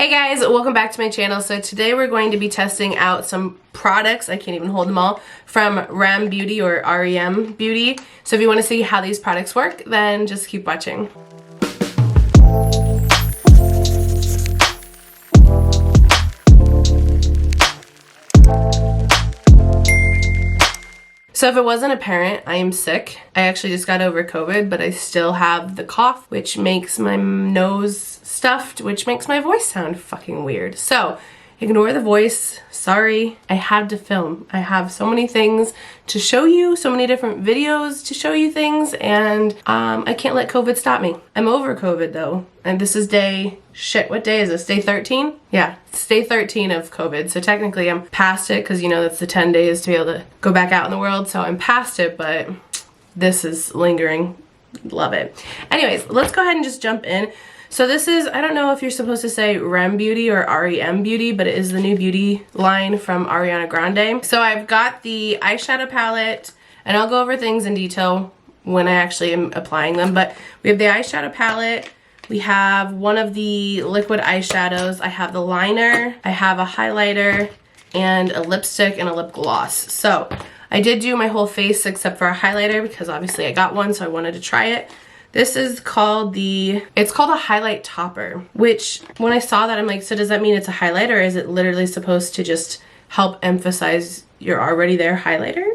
Hey guys, welcome back to my channel. So today we're going to be testing out some products, I can't even hold them all, from r.e.m Beauty or r.e.m Beauty. So if you want to see how these products work, then just keep watching. So if it wasn't apparent, I am sick. I actually just got over COVID, but I still have the cough, which makes my nose stuffed, which makes my voice sound fucking weird. So ignore the voice. Sorry, I had to film. I have so many things to show you, so many different videos to show you things, and I can't let COVID stop me. I'm over COVID though, and this is what day is this? Day 13? Yeah, it's day 13 of COVID, so technically I'm past it because you know that's the 10 days to be able to go back out in the world, so I'm past it, but this is lingering. Love it. Anyways, let's go ahead and just jump in. So this is, I don't know if you're supposed to say r.e.m Beauty or r.e.m Beauty, but it is the new beauty line from Ariana Grande. So I've got the eyeshadow palette, and I'll go over things in detail when I actually am applying them, but we have the eyeshadow palette, we have one of the liquid eyeshadows, I have the liner, I have a highlighter, and a lipstick and a lip gloss. So I did do my whole face except for a highlighter because obviously I got one, so I wanted to try it. This is called it's called a highlight topper, which when I saw that, I'm like, so does that mean it's a highlighter, or is it literally supposed to just help emphasize your already there highlighter?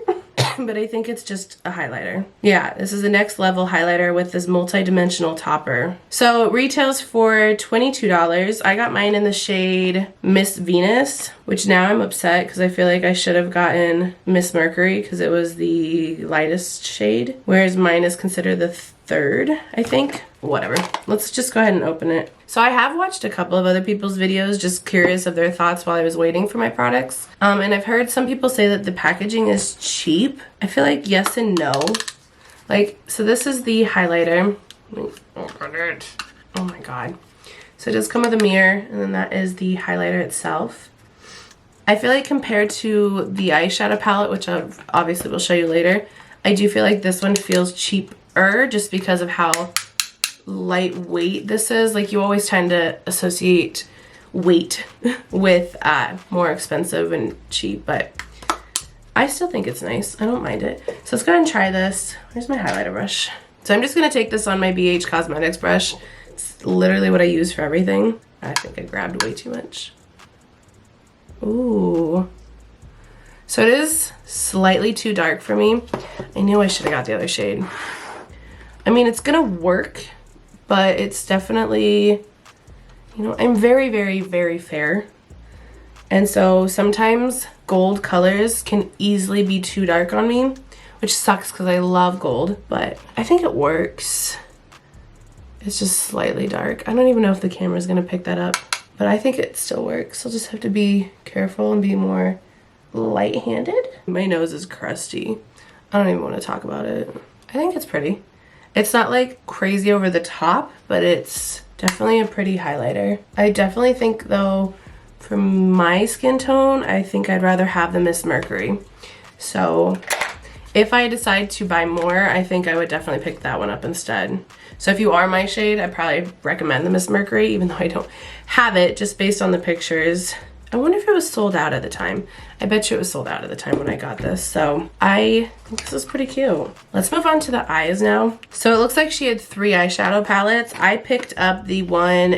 But I think it's just a highlighter. Yeah, this is the next level highlighter with this multi-dimensional topper. So it retails for $22. I got mine in the shade Miss Venus, which now I'm upset because I feel like I should have gotten Miss Mercury because it was the lightest shade, whereas mine is considered the third, I think. Whatever. Let's just go ahead and open it. So I have watched a couple of other people's videos, just curious of their thoughts while I was waiting for my products. And I've heard some people say that the packaging is cheap. I feel like yes and no. Like, so this is the highlighter. Let me open it. Oh my god. So it does come with a mirror, and then that is the highlighter itself. I feel like compared to the eyeshadow palette, which I obviously will show you later, I do feel like this one feels cheaper just because of how lightweight this is. Like, you always tend to associate weight with more expensive and cheap, but I still think it's nice. I don't mind it. So let's go ahead and try this. Where's my highlighter brush? So I'm just gonna take this on my BH Cosmetics brush. It's literally what I use for everything. I think I grabbed way too much. Ooh. So it is slightly too dark for me. I knew I should have got the other shade. I mean, it's gonna work, but it's definitely, you know, I'm very, very, very fair. And so sometimes gold colors can easily be too dark on me, which sucks because I love gold, but I think it works. It's just slightly dark. I don't even know if the camera's gonna pick that up, but I think it still works. I'll just have to be careful and be more light-handed. My nose is crusty. I don't even want to talk about it. I think it's pretty. It's not like crazy over the top, but it's definitely a pretty highlighter. I definitely think though, for my skin tone, I think I'd rather have the Miss Mercury. So if I decide to buy more, I think I would definitely pick that one up instead. So if you are my shade, I'd probably recommend the Miss Mercury, even though I don't have it, just based on the pictures. I wonder if it was sold out at the time. I bet you it was sold out at the time when I got this. So I think this is pretty cute. Let's move on to the eyes now. So it looks like she had 3 eyeshadow palettes. I picked up the one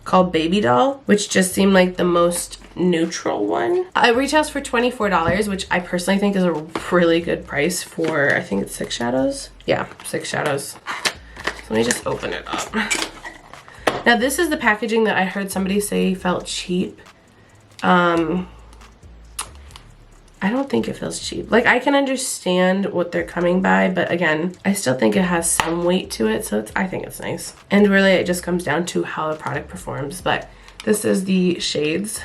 called Baby Doll, which just seemed like the most neutral one. It retails for $24, which I personally think is a really good price for, I think it's 6 shadows. Yeah, 6 shadows. So let me just open it up. Now this is the packaging that I heard somebody say felt cheap. I don't think it feels cheap. Like, I can understand what they're coming by, but again, I still think it has some weight to it, so I think it's nice. And really it just comes down to how the product performs. But this is the shades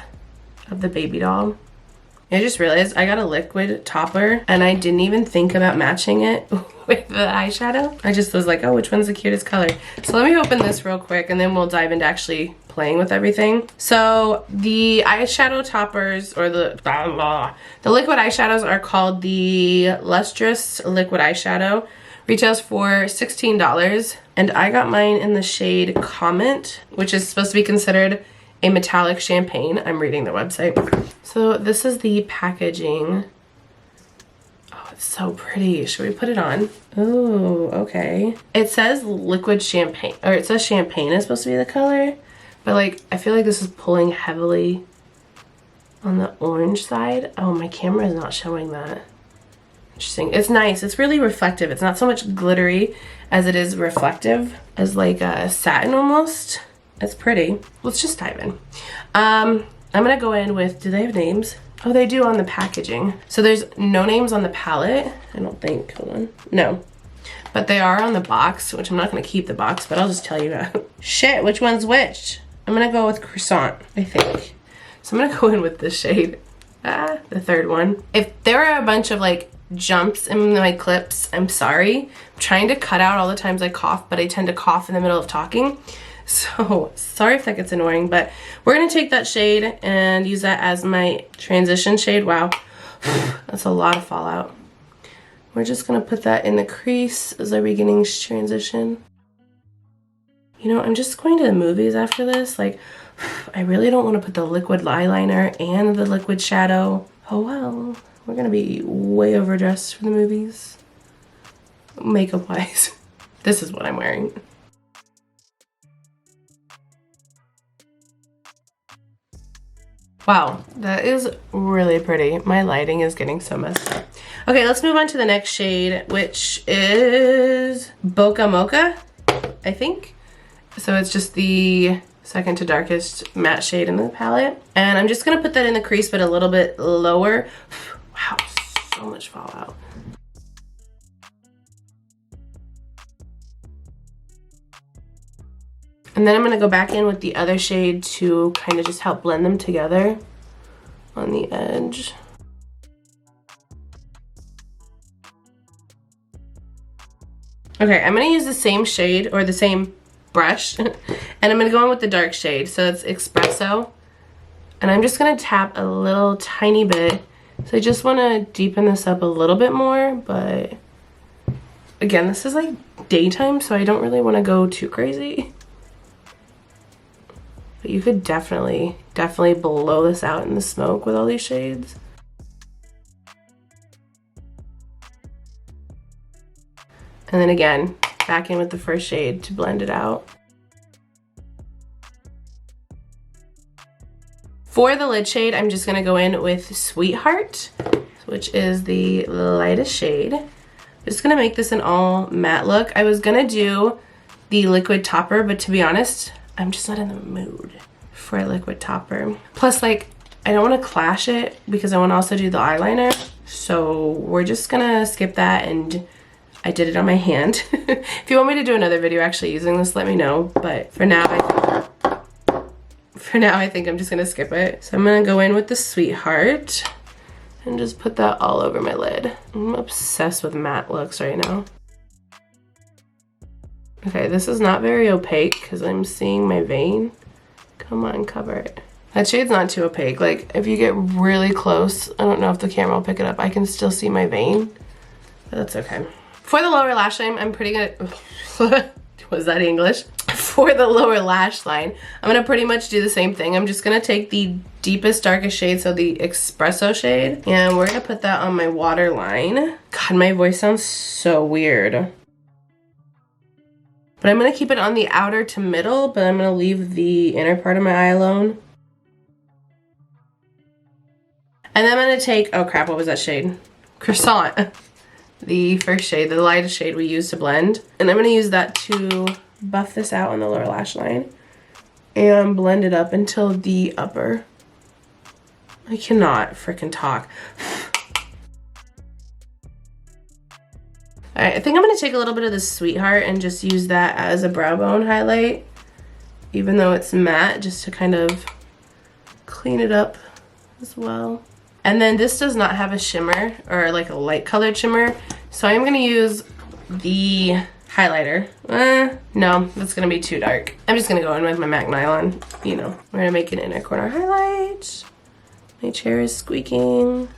of the Baby Doll. I just realized I got a liquid topper and I didn't even think about matching it with the eyeshadow. I just was like, oh, which one's the cutest color? So let me open this real quick and then we'll dive into actually playing with everything. So the eyeshadow toppers, or the liquid eyeshadows, are called the Lustrous Liquid Eyeshadow. Retails for $16. And I got mine in the shade Comment, which is supposed to be considered a metallic champagne. I'm reading the website. So this is the packaging. Oh, it's so pretty. Should we put it on? Oh, okay. It says liquid champagne, or it says champagne is supposed to be the color, but like, I feel like this is pulling heavily on the orange side. Oh, my camera is not showing that. Interesting. It's nice. It's really reflective. It's not so much glittery as it is reflective, as like a satin almost. It's pretty. Let's just dive in. I'm gonna go in with, do they have names? Oh, they do on the packaging. So there's no names on the palette. I don't think, hold on. No. But they are on the box, which I'm not gonna keep the box, but I'll just tell you that. Shit, which one's which? I'm gonna go with Croissant, I think. So I'm gonna go in with this shade. The third one. If there are a bunch of like jumps in my clips, I'm sorry. I'm trying to cut out all the times I cough, but I tend to cough in the middle of talking. So sorry if that gets annoying, but we're gonna take that shade and use that as my transition shade. Wow, that's a lot of fallout. We're just gonna put that in the crease as our beginning transition. You know, I'm just going to the movies after this. Like, I really don't want to put the liquid eyeliner and the liquid shadow. Oh well, we're gonna be way overdressed for the movies. Makeup wise. This is what I'm wearing. Wow, that is really pretty. My lighting is getting so messed up. Okay, let's move on to the next shade, which is Boca Mocha, I think. So it's just the second to darkest matte shade in the palette. And I'm just gonna put that in the crease, but a little bit lower. Wow, so much fallout. And then I'm gonna go back in with the other shade to kind of just help blend them together on the edge. Okay, I'm gonna use the same shade or the same brush and I'm gonna go in with the dark shade. So it's Espresso. And I'm just gonna tap a little tiny bit. So I just wanna deepen this up a little bit more, but again, this is like daytime, so I don't really wanna go too crazy. But you could definitely blow this out in the smoke with all these shades. And then again, back in with the first shade to blend it out. For the lid shade, I'm just gonna go in with Sweetheart, which is the lightest shade. I'm just gonna make this an all matte look. I was gonna do the liquid topper, but to be honest, I'm just not in the mood for a liquid topper. Plus, like, I don't want to clash it because I want to also do the eyeliner. So we're just gonna skip that, and I did it on my hand. If you want me to do another video actually using this, let me know. But for now, I think I'm just gonna skip it. So I'm gonna go in with the Sweetheart and just put that all over my lid. I'm obsessed with matte looks right now. Okay, this is not very opaque because I'm seeing my vein. Come on, cover it. That shade's not too opaque. Like, if you get really close, I don't know if the camera will pick it up. I can still see my vein, but that's okay. For the lower lash line, I'm pretty good. Was that English? For the lower lash line, I'm gonna pretty much do the same thing. I'm just gonna take the deepest, darkest shade, so the Espresso shade, and we're gonna put that on my waterline. God, my voice sounds so weird. But I'm gonna keep it on the outer to middle, but I'm gonna leave the inner part of my eye alone. And then I'm gonna take, oh crap, what was that shade? Croissant. The first shade, the lightest shade we used to blend. And I'm gonna use that to buff this out on the lower lash line and blend it up until the upper. I cannot freaking talk. Alright, I think I'm going to take a little bit of the Sweetheart and just use that as a brow bone highlight, even though it's matte, just to kind of clean it up as well. And then this does not have a shimmer, or like a light colored shimmer, so I'm going to use the highlighter. No, that's going to be too dark. I'm just going to go in with my MAC Nylon, you know. We're going to make an inner corner highlight. My chair is squeaking.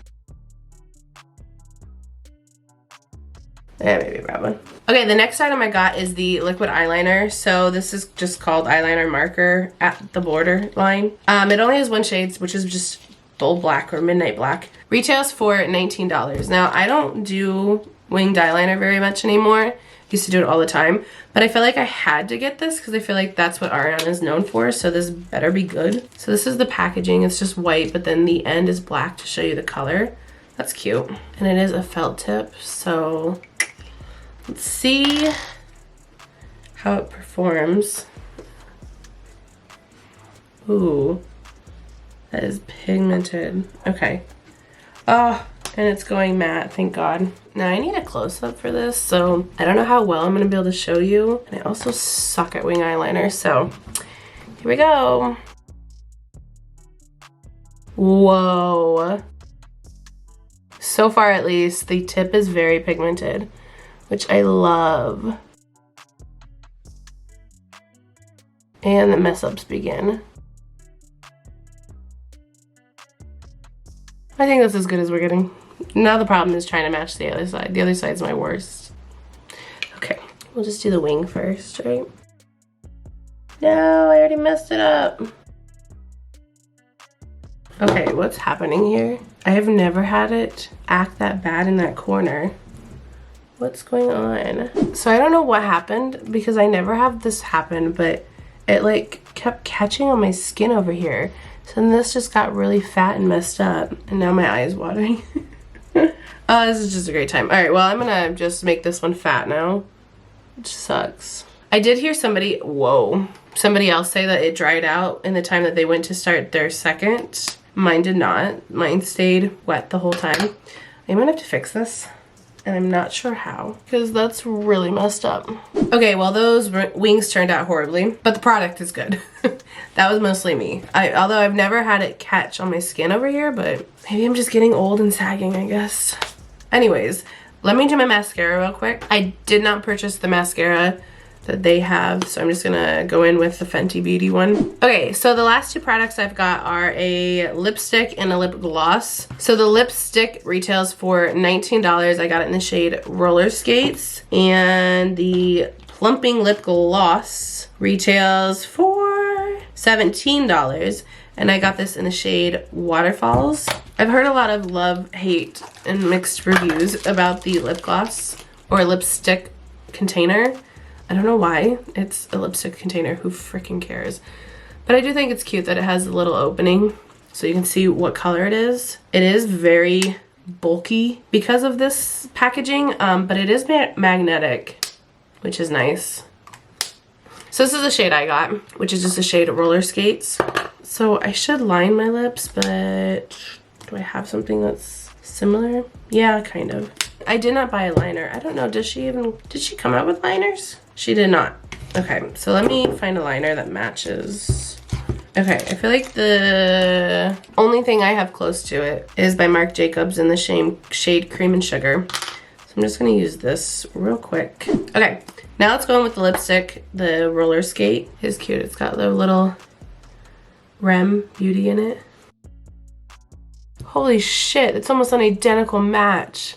Yeah, maybe a brown one. Okay, the next item I got is the liquid eyeliner. So this is just called eyeliner marker at the border line. It only has one shade, which is just dull black or midnight black. Retails for $19. Now, I don't do winged eyeliner very much anymore. Used to do it all the time, but I feel like I had to get this because I feel like that's what Ariana is known for, so this better be good. So this is the packaging. It's just white, but then the end is black to show you the color. That's cute. And it is a felt tip, so let's see how it performs. Ooh, that is pigmented. Okay. Oh, and it's going matte, thank God. Now I need a close-up for this, so I don't know how well I'm gonna be able to show you. And I also suck at wing eyeliner, so here we go. Whoa. So far at least, the tip is very pigmented, which I love. And the mess-ups begin. I think that's as good as we're getting. Now the problem is trying to match the other side. The other side's my worst. Okay, we'll just do the wing first, right? No, I already messed it up. Okay, what's happening here? I have never had it act that bad in that corner. What's going on? So I don't know what happened because I never have this happen, but it like kept catching on my skin over here. So then this just got really fat and messed up, and now my eye is watering. Oh, this is just a great time. All right, well, I'm gonna just make this one fat now, which sucks. I did hear somebody else say that it dried out in the time that they went to start their second. Mine did not. Mine stayed wet the whole time. I'm gonna have to fix this, and I'm not sure how, because that's really messed up. Okay, well, those wings turned out horribly, but the product is good. That was mostly me. Although I've never had it catch on my skin over here, but maybe I'm just getting old and sagging, I guess. Anyways, let me do my mascara real quick. I did not purchase the mascara that they have, so I'm just gonna go in with the Fenty Beauty one. Okay, so the last two products I've got are a lipstick and a lip gloss. So the lipstick retails for $19. I got it in the shade Roller Skates, and the plumping lip gloss retails for $17, and I got this in the shade Waterfalls. I've heard a lot of love, hate, and mixed reviews about the lip gloss or lipstick container. I don't know why. It's a lipstick container. Who freaking cares? But I do think it's cute that it has a little opening so you can see what color it is. It is very bulky because of this packaging, but it is magnetic, which is nice. So this is the shade I got, which is just a shade of Roller Skates. So I should line my lips, but do I have something that's similar? Yeah, kind of. I did not buy a liner. I don't know, did she come out with liners? She did not. Okay, so let me find a liner that matches. Okay, I feel like the only thing I have close to it is by Marc Jacobs in the shade Cream and Sugar. So I'm just gonna use this real quick. Okay, now let's go in with the lipstick, the Roller Skate. It's cute, it's got the little r.e.m beauty in it. Holy shit, it's almost an identical match.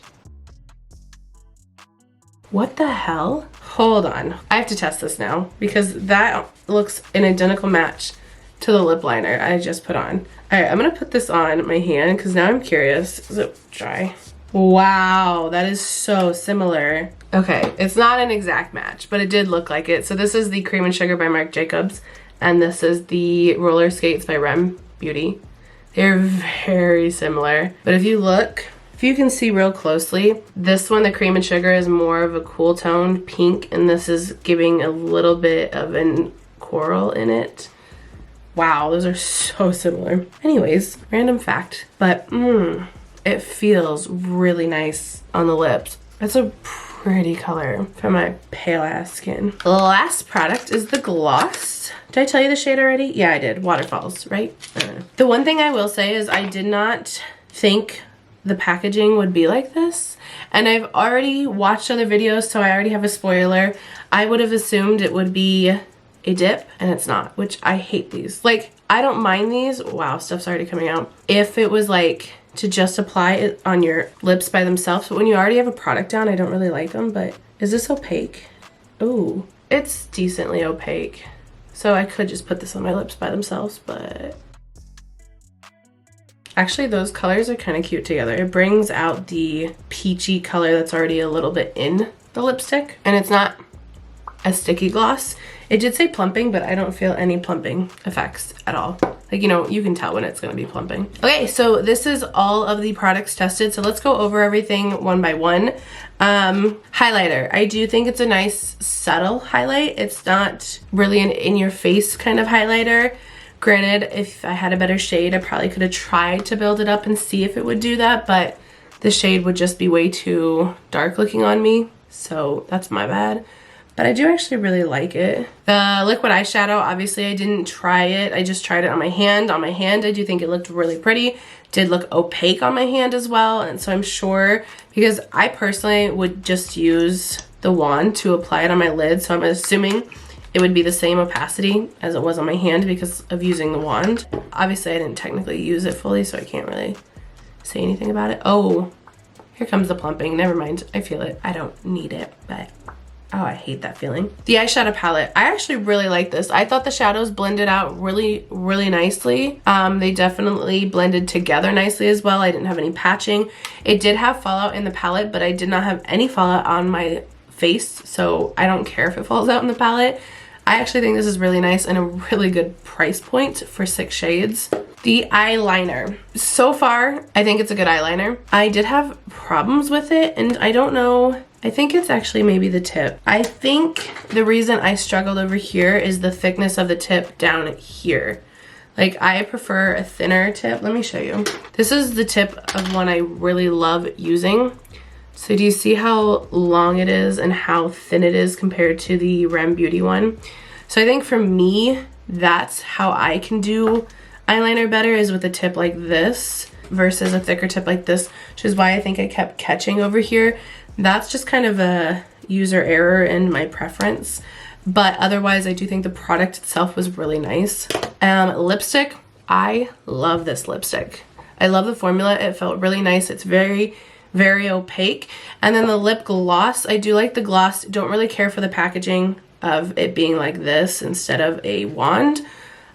What the hell? Hold on, I have to test this now because that looks an identical match to the lip liner I just put on. All right, I'm gonna put this on my hand because now I'm curious. Is it dry? Wow, that is so similar. Okay, it's not an exact match, but it did look like it. So this is the Cream and Sugar by Marc Jacobs, and this is the Roller Skates by r.e.m Beauty. They're very similar, but if you look, if you can see real closely, this one, the Cream and Sugar, is more of a cool toned pink, and this is giving a little bit of a coral in it. Wow, those are so similar. Anyways, random fact, but it feels really nice on the lips. It's a pretty color for my pale ass skin. The last product is the gloss. Did I tell you the shade already? Yeah, I did. Waterfalls, right? The one thing I will say is I did not think the packaging would be like this, and I've already watched other videos, so I already have a spoiler. I would have assumed it would be a dip, and it's not, which I hate these. Like, I don't mind these. Wow, stuff's already coming out. If it was like to just apply it on your lips by themselves. But when you already have a product down, I don't really like them. But is this opaque? Oh, it's decently opaque. So I could just put this on my lips by themselves, but actually those colors are kind of cute together. It brings out the peachy color that's already a little bit in the lipstick, and it's not a sticky gloss. It did say plumping, but I don't feel any plumping effects at all. Like, you know, you can tell when it's gonna be plumping. Okay, so this is all of the products tested. So let's go over everything one by one. Highlighter. I do think it's a nice subtle highlight. It's not really an in-your-face kind of highlighter. Granted, if I had a better shade, I probably could have tried to build it up and see if it would do that, but the shade would just be way too dark looking on me. So that's my bad. But I do actually really like it. The liquid eyeshadow, obviously I didn't try it. I just tried it on my hand. On my hand, I do think it looked really pretty. Did look opaque on my hand as well. And so I'm sure, because I personally would just use the wand to apply it on my lid. So I'm assuming it would be the same opacity as it was on my hand because of using the wand. Obviously I didn't technically use it fully, so I can't really say anything about it. Oh, here comes the plumping. Never mind, I feel it. I don't need it, but oh, I hate that feeling. The eyeshadow palette, I actually really like this. I thought the shadows blended out really, really nicely. They definitely blended together nicely as well. I didn't have any patching. It did have fallout in the palette, but I did not have any fallout on my face, so I don't care if it falls out in the palette. I actually think this is really nice and a really good price point for 6 shades. The eyeliner. So far, I think it's a good eyeliner. I did have problems with it, and I don't know. I think it's actually maybe the tip. I think the reason I struggled over here is the thickness of the tip down here. Like, I prefer a thinner tip. Let me show you. This is the tip of one I really love using. So do you see how long it is and how thin it is compared to the r.e.m Beauty one? So I think for me, that's how I can do eyeliner better, is with a tip like this versus a thicker tip like this, which is why I think I kept catching over here. That's just kind of a user error in my preference. But otherwise, I do think the product itself was really nice. Lipstick, I love this lipstick. I love the formula. It felt really nice. It's very, very opaque. And then the lip gloss, I do like the gloss. Don't really care for the packaging of it being like this instead of a wand.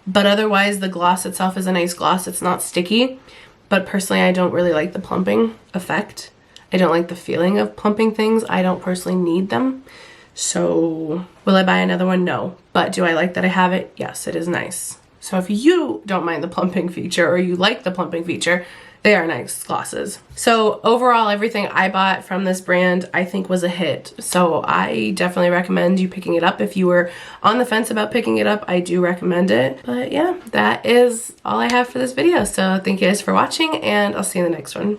But otherwise, the gloss itself is a nice gloss. It's not sticky. But personally, I don't really like the plumping effect. I don't like the feeling of plumping things. I don't personally need them. So will I buy another one? No. But do I like that I have it? Yes, it is nice. So if you don't mind the plumping feature, or you like the plumping feature, they are nice glosses. So overall, everything I bought from this brand I think was a hit. So I definitely recommend you picking it up. If you were on the fence about picking it up, I do recommend it. But yeah, that is all I have for this video. So thank you guys for watching, and I'll see you in the next one.